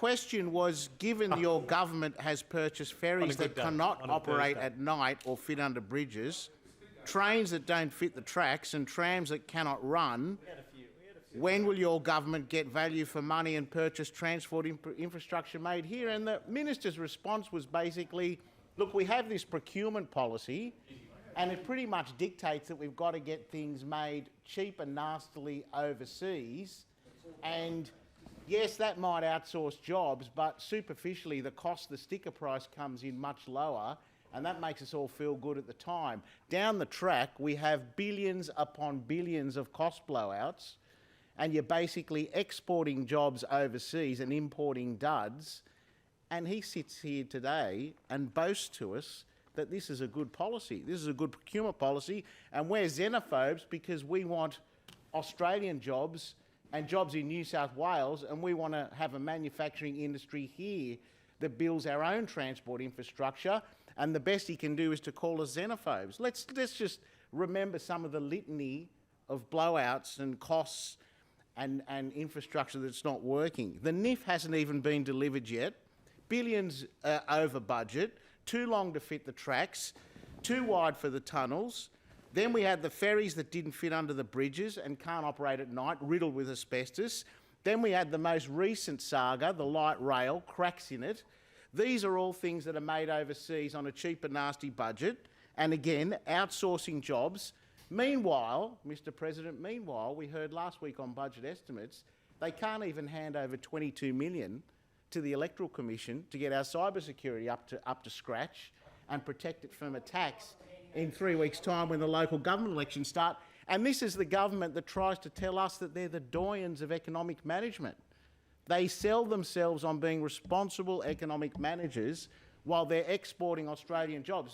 question was, given your government has purchased ferries that cannot operate at night or fit under bridges, trains that don't fit the tracks and trams that cannot run, when will your government get value for money and purchase transport infrastructure made here? And the minister's response was basically, look, we have this procurement policy and it pretty much dictates that we've got to get things made cheap and nastily overseas. And yes, that might outsource jobs, but superficially the cost, the sticker price comes in much lower, and that makes us all feel good at the time. Down the track, we have billions upon billions of cost blowouts, and you're basically exporting jobs overseas and importing duds. And he sits here today and boasts to us that this is a good policy. This is a good procurement policy, and we're xenophobes because we want Australian jobs and jobs in New South Wales, and we want to have a manufacturing industry here that builds our own transport infrastructure, and the best he can do is to call us xenophobes. Let's just remember some of the litany of blowouts and costs and infrastructure that's not working. The NIF hasn't even been delivered yet. Billions over budget, too long to fit the tracks, too wide for the tunnels. Then we had the ferries that didn't fit under the bridges and can't operate at night, riddled with asbestos. Then we had the most recent saga, the light rail, cracks in it. These are all things that are made overseas on a cheap and nasty budget, and again, outsourcing jobs. Meanwhile, Mr President, we heard last week on budget estimates, they can't even hand over $22 million to the Electoral Commission to get our cybersecurity up to scratch and protect it from attacks in 3 weeks' time when the local government elections start. And this is the government that tries to tell us that they're the doyens of economic management. They sell themselves on being responsible economic managers while they're exporting Australian jobs.